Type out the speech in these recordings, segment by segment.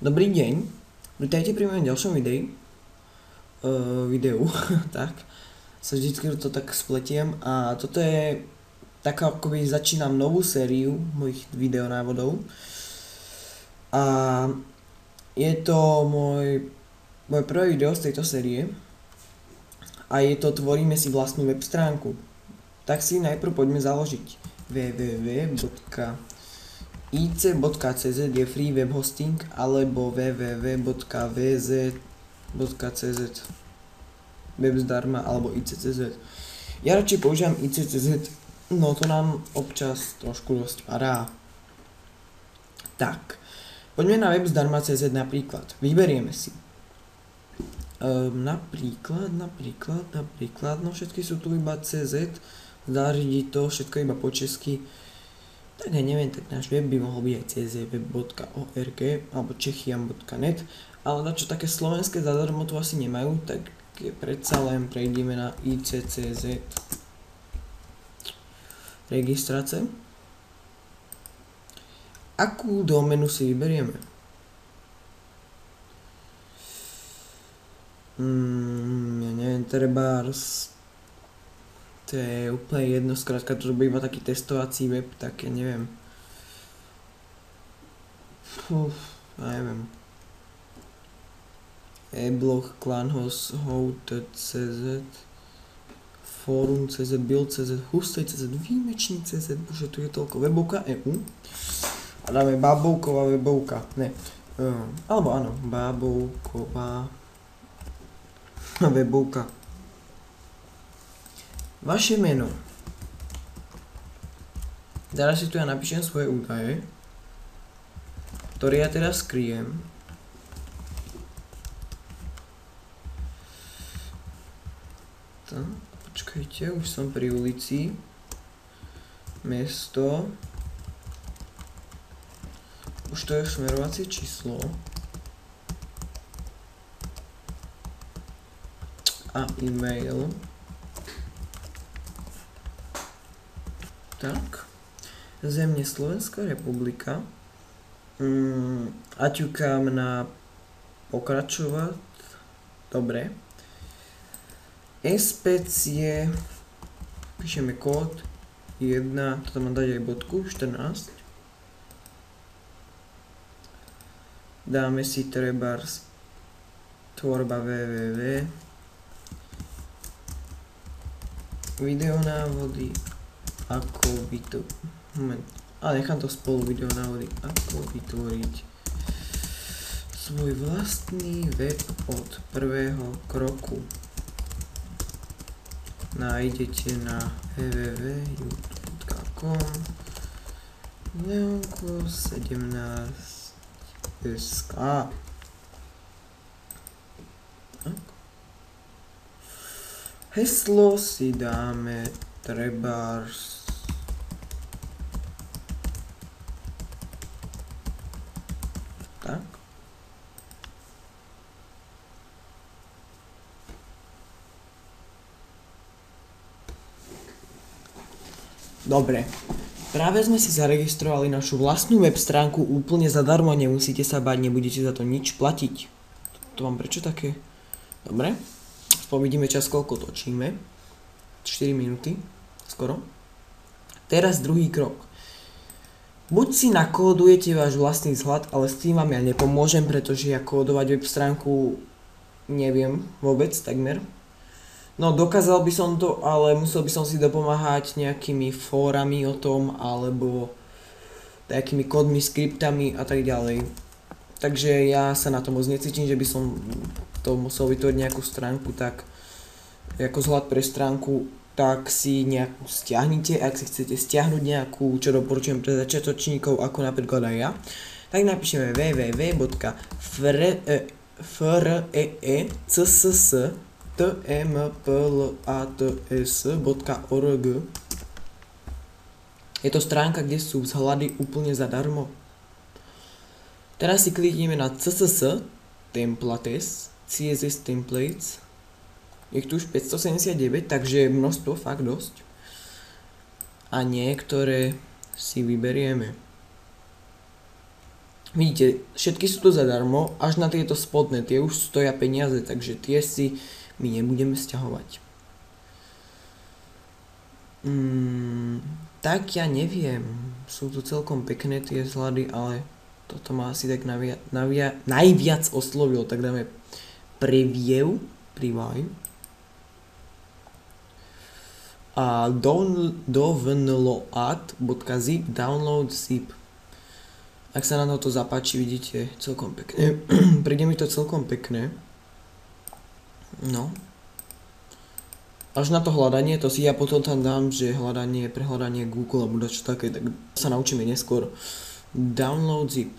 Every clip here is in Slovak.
Dobrý deň, vítajte pri mojom ďalšom videu, tak, sa vždycky to tak spletiem a toto je taká, akoby začínam novú sériu mojich videonávodov a je to môj prvé video z tejto série a je to Tvoríme si vlastnú web stránku. Tak si najprv poďme založiť www.ic.cz je free web hosting alebo www.vz.cz web zdarma alebo IC.cz. Ja radšej používam IC.cz, no to nám občas trošku dosť padá. Tak, poďme na web zdarma.cz napríklad. Vyberieme si napríklad, no všetky sú tu iba CZ, zařídiť to všetko iba po česky. Tak ja neviem, tak náš web by mohol byť aj czweb.org alebo czechiam.net, ale na čo také slovenské zadarmo tu asi nemajú, tak predsa len prejdeme na IC.cz. Registrace. Akú doménu si vyberieme? Ja neviem, trebárs. To je úplne jedno, skrátka to bude iba taký testovací web, tak ja neviem. Ja neviem. E-blog, clanhost.cz, forum.cz, build.cz, hustej.cz, výjimečný.cz, bože, tu je toľko, webovka EU. A dáme babovková webovka, ne. Alebo áno, babovková webovka. Vaše meno. Teraz si tu ja napíšem svoje údaje, ktoré ja teraz skryjem. Tak, počkajte, už som pri ulici. Mesto. Už to je smerovacie číslo. A e-mail. Tak. Země Slovenská republika. A ťukám na pokračovať. Dobre. SPC, píšeme kód 1, toto mám dať aj bodku, 14. Dáme si trebárs tvorba www. Videonávody, ako ale nechám to spolu, videonávody, ako vytvoriť svoj vlastný web od prvého kroku. Nájdete na www.youtube.com leonko17sk. Heslo si dáme trebárs tak. Dobre, práve sme si zaregistrovali našu vlastnú web stránku úplne zadarmo, nemusíte sa báť, nebudete za to nič platiť. To mám prečo také? Dobre, vidíme čas, koľko točíme. 4 minúty, skoro. Teraz druhý krok. Buď si nakódujete váš vlastný vzhľad, ale s tým vám ja nepomôžem, pretože ja kódovať web stránku neviem vôbec, takmer. No dokázal by som to, ale musel by som si dopomáhať nejakými fórami o tom, alebo nejakými kódmi, skriptami a tak ďalej. Takže ja sa na to moc necítim, že by som to musel vytvoriť nejakú stránku, tak ako vzhľad pre stránku, tak si nejakú stiahnite. Ak si chcete stiahnuť nejakú, čo doporučujem pre začiatočníkov, ako napríklad aj ja, tak napíšeme www.tmplats.org. Je to stránka, kde sú vzhľady úplne zadarmo. Teraz si klikneme na CSS templates, CSS templates. Je tu už 579, takže je množstvo fakt dosť. A niektoré si vyberieme. Vidíte, všetky sú tu zadarmo, až na tieto spodné, tie už stoja peniaze, takže tie si my nebudeme sťahovať. Tak ja neviem, sú tu celkom pekné tie vzhľady, ale toto ma asi tak najviac oslovilo, tak dáme preview a download.zip download zip. Ak sa na to zapáči, vidíte, celkom pekné. Príde mi to celkom pekné. No. Až na to hľadanie, to si ja potom tam dám, že hľadanie, prehľadanie Google alebo čo také, tak sa naučíme neskôr. Download zip.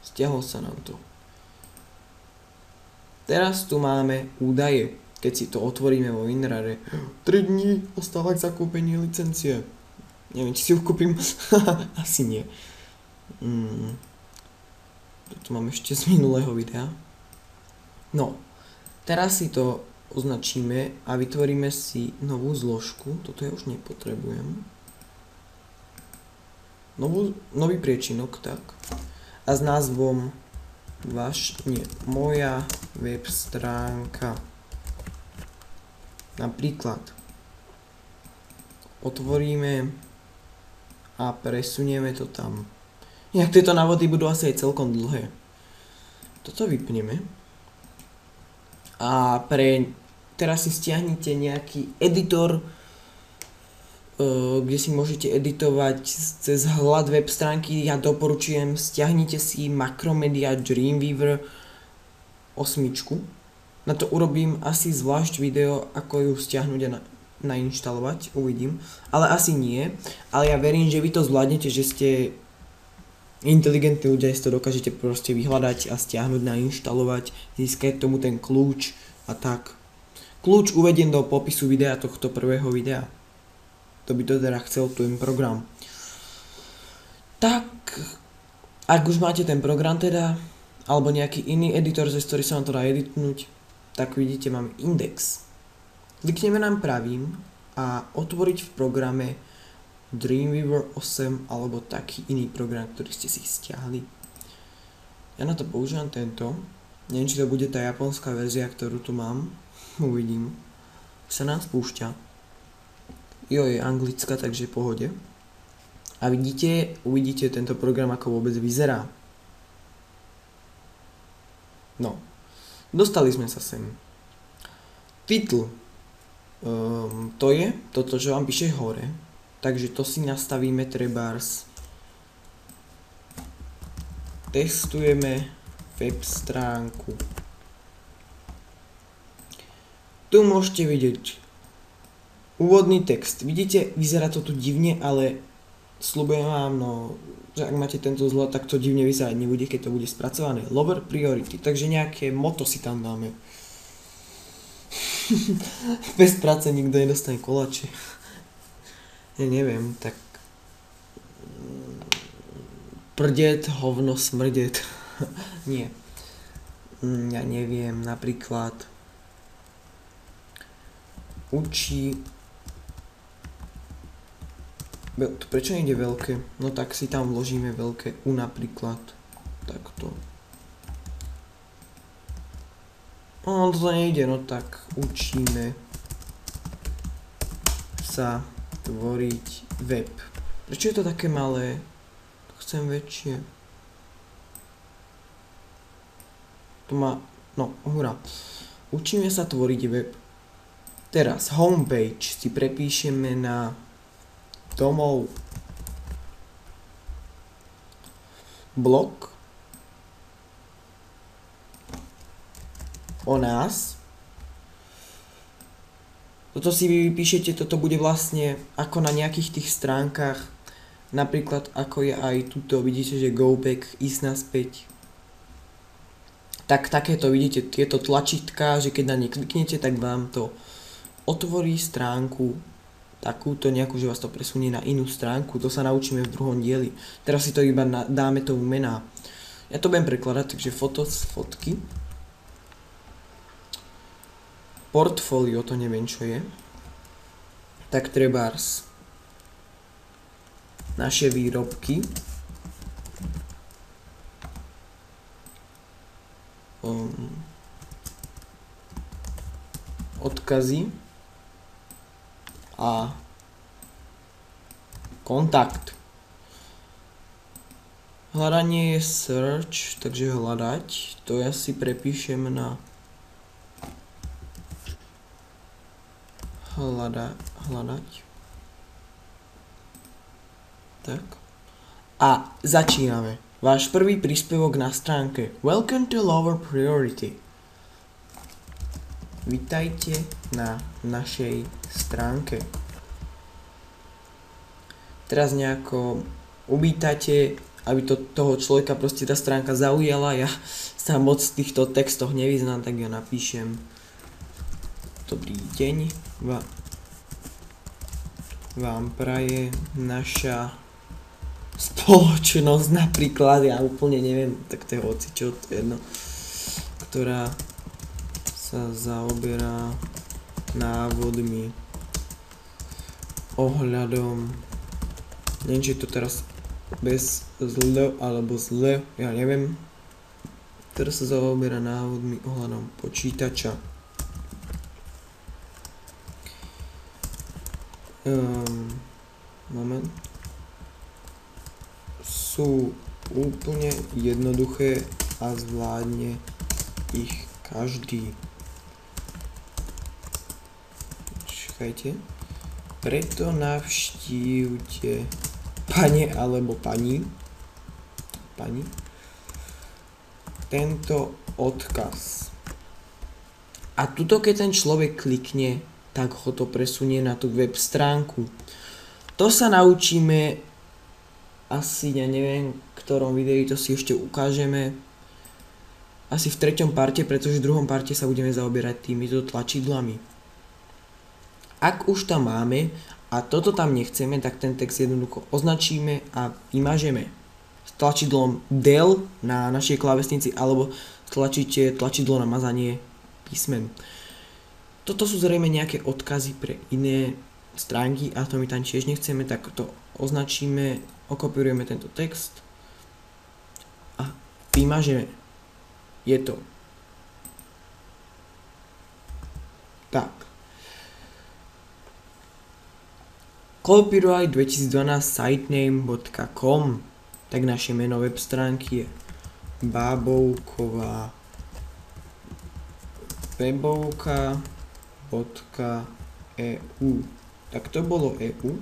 Stiahol sa nám to. Teraz tu máme údaje. Keď si to otvoríme vo WinRARe. 3 dní ostáva k zakúpeniu licencie. Neviem, či si ju kúpim. Asi nie. Toto mám ešte z minulého videa. No, teraz si to označíme a vytvoríme si novú zložku. Toto ja už nepotrebujem. Nový priečinok, tak. A s názvom moja web stránka. Napríklad otvoríme a presunieme to tam. Inak tieto návody budú asi aj celkom dlhé. Toto vypneme. A teraz si stiahnite nejaký editor, kde si môžete editovať cez hľad web stránky. Ja doporučujem, stiahnite si Macromedia Dreamweaver 8. Na to urobím asi zvlášť video, ako ju stiahnuť a nainštalovať, uvidím. Ale asi nie, ale ja verím, že vy to zvládnete, že ste inteligentní ľudia, si to dokážete proste vyhľadať a stiahnuť, nainštalovať, získať tomu ten kľúč a tak. Kľúč uvediem do popisu videa tohto prvého videa. To by to teda chcel ten program. Tak, ak už máte ten program teda, alebo nejaký iný editor, cez ktorý sa vám to dá editnúť, tak vidíte, máme index. Klikneme nám pravým a otvoriť v programe Dreamweaver 8 alebo taký iný program, ktorý ste si stiahli. Ja na to používam tento. Neviem, či to bude tá japonská verzia, ktorú tu mám. Uvidím. Sa nám spúšťa. Jo, je anglická, takže v pohode. A uvidíte tento program, ako vôbec vyzerá. No. Dostali sme sa sem. Titul. To je toto, čo vám píše hore. Takže to si nastavíme trebárs. Testujeme web stránku. Tu môžete vidieť úvodný text. Vidíte, vyzerá to tu divne, ale sľubujem vám, že ak máte tento vzhľad, tak to divne vyzerať nebude, keď to bude spracované. Lower priority, takže nejaké motto si tam dáme. Bez práce nikto nedostane koláče. Ja neviem, tak... Prdet, hovno, smrdet. Nie. Ja neviem, napríklad... Učí... Prečo nejde veľké? No tak si tam vložíme veľké U napríklad. Takto. No to nejde, no tak učíme sa tvoriť web. Prečo je to také malé? Chcem väčšie. To má... No, hurá. Učíme sa tvoriť web. Teraz homepage si prepíšeme na domov. Blog o nás. Toto si vy vypíšete, toto bude vlastne ako na nejakých tých stránkach. Napríklad ako je aj tuto, vidíte, že go back, ísť naspäť. Tak takéto vidíte, tieto tlačítka, že keď na ne kliknete, tak vám to otvorí stránku takúto nejakú, že vás to presunie na inú stránku. To sa naučíme v druhom dieli. Teraz si to iba dáme tomu mená. Ja to budem prekladať, takže fotky. Portfólio, to neviem čo je. Tak trebárs naše výrobky. odkazy a kontakt. Hľadanie je search, takže hľadať. To ja si prepíšem na hľadať. Tak. A začíname. Váš prvý príspevok na stránke. Welcome to Lower Priority. Vítajte na našej stránke. Teraz nejako uvítate, aby toho človeka proste tá stránka zaujala. Ja sa moc v týchto textoch nevyznám, tak ja napíšem dobrý deň, vám praje naša spoločnosť napríklad, ja úplne neviem, tak to je hocičo, to je jedno, ktorá sa zaoberá návodmi ohľadom, neviem, či to teraz bez zl alebo zl, ja neviem, ktorá sa zaoberá návodmi ohľadom počítača. Moment. Sú úplne jednoduché a zvládne ich každý. Čakajte. Preto navštívte pane alebo pani tento odkaz. A tuto keď ten človek klikne, tak ho to presunie na tú web stránku. To sa naučíme asi, ja neviem, v ktorom videu to si ešte ukážeme. Asi v 3. parte, pretože v 2. parte sa budeme zaoberať týmito tlačidlami. Ak už tam máme a toto tam nechceme, tak ten text jednoducho označíme a vymažeme. S tlačidlom del na našej klávesnici alebo tlačíte tlačidlo na mazanie písmen. Toto sú zrejme nejaké odkazy pre iné stránky a to my tam tiež nechceme, tak to označíme, okopírujeme tento text a vymažeme. Je to. Tak. Copyright 2012 sitename.com. Tak naše meno web stránky je Bábovková webovka.eu. Tak to bolo EU.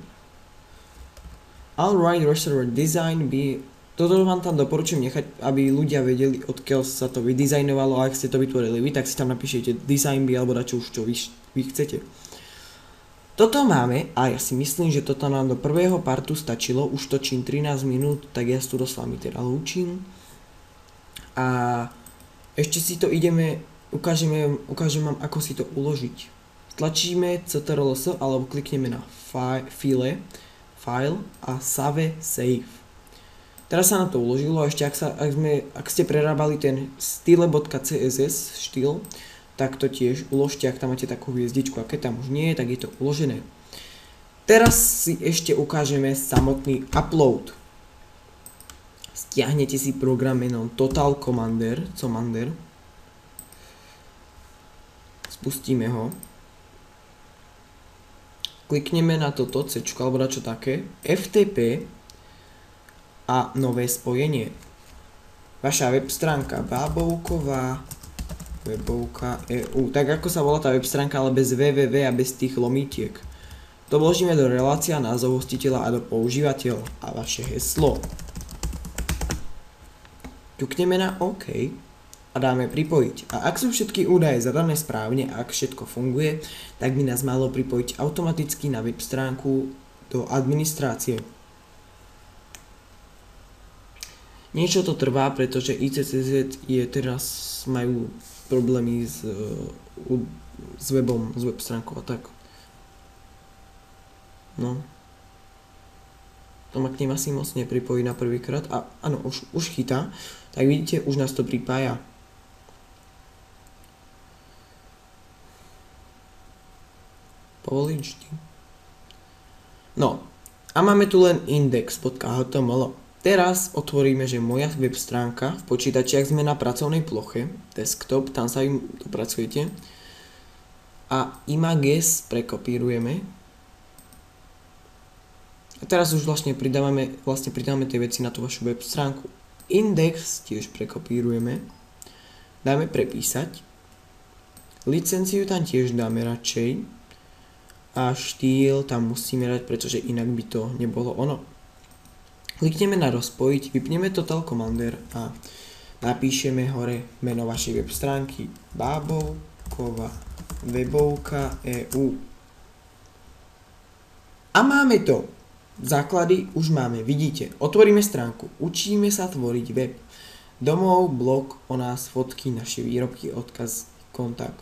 Alright, Reservoir Design by... Toto vám tam doporučujem nechať, aby ľudia vedeli, odkiaľ sa to vydizajnovalo, a ak ste to vytvorili vy, tak si tam napíšete design by alebo dačo už čo vy chcete. Toto máme a ja si myslím, že toto nám do prvého partu stačilo, už točím 13 minút, tak ja tu s vami teda lúčim. A ešte si to ukážem vám, ako si to uložiť. Tlačíme Ctrl+S alebo klikneme na file a save. Teraz sa nám to uložilo a ešte ak ste prerábali ten style.css štýl, tak to tiež uložte, ak tam máte takú hviezdičku, a keď tam už nie je, tak je to uložené. Teraz si ešte ukážeme samotný upload. Stiahnete si program menom Total Commander. Spustíme ho. Klikneme na toto C, alebo na čo také. FTP a nové spojenie. Vaša web stránka Bábovková webovka.eu. Tak ako sa volá tá web stránka, ale bez www a bez tých lomítiek. To vložíme do relácia, názov hostiteľa a do používateľa a vaše heslo. Ťukneme na OK a dáme pripojiť. A ak sú všetky údaje zadané správne a ak všetko funguje, tak by nás malo pripojiť automaticky na web stránku do administrácie. Niečo to trvá, pretože ICCZ teraz majú problémy s webom, s web stránkou a tak. No. To ma k nim asi moc nepripojí na prvýkrát. A áno, už chytá. Tak vidíte, už nás to pripája. Povoliť vždy. No. A máme tu len index.html. Teraz otvoríme, že moja web stránka v počítači, ak sme na pracovnej ploche, desktop, tam sa im dopracujete. A images prekopírujeme. A teraz už vlastne pridávame tie veci na tú vašu web stránku. Index tiež prekopírujeme. Dáme prepísať. Licenciu tam tiež dáme radšej. A štýl tam musíme dať, pretože inak by to nebolo ono. Klikneme na rozpojiť, vypneme Total Commander a napíšeme hore meno vašej web stránky Bábovková webovka EU. A máme to. Základy už máme, vidíte. Otvoríme stránku, učíme sa tvoriť web. Domov, blog, o nás, fotky, naše výrobky, odkaz, kontakt.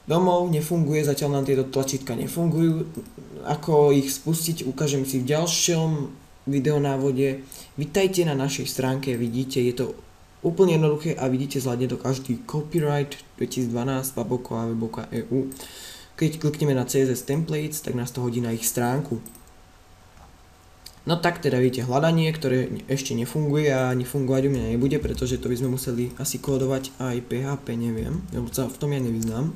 Domov nefunguje, zatiaľ nám tieto tlačítka nefungujú. Ako ich spustiť, ukážem si v ďalšom videonávode. Vítajte na našej stránke, vidíte, je to úplne jednoduché a vidíte, zvládne to každý. Copyright 2012, Bábovková webovka EU. Keď klikneme na CSS templates, tak nás to hodí na ich stránku. No tak teda vidíte hľadanie, ktoré ešte nefunguje a ani fungovať u mňa nebude, pretože to by sme museli asi kódovať aj PHP, neviem, lebo sa v tom ja nevyznám.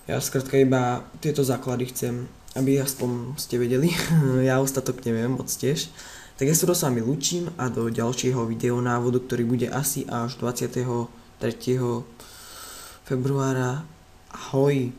Ja skrátka iba tieto základy chcem, aby aspoň ste vedeli, ja ostatok neviem moc tiež. Tak ja sa s vami lúčim a do ďalšieho videonávodu, ktorý bude asi až 23. februára. Ahoj!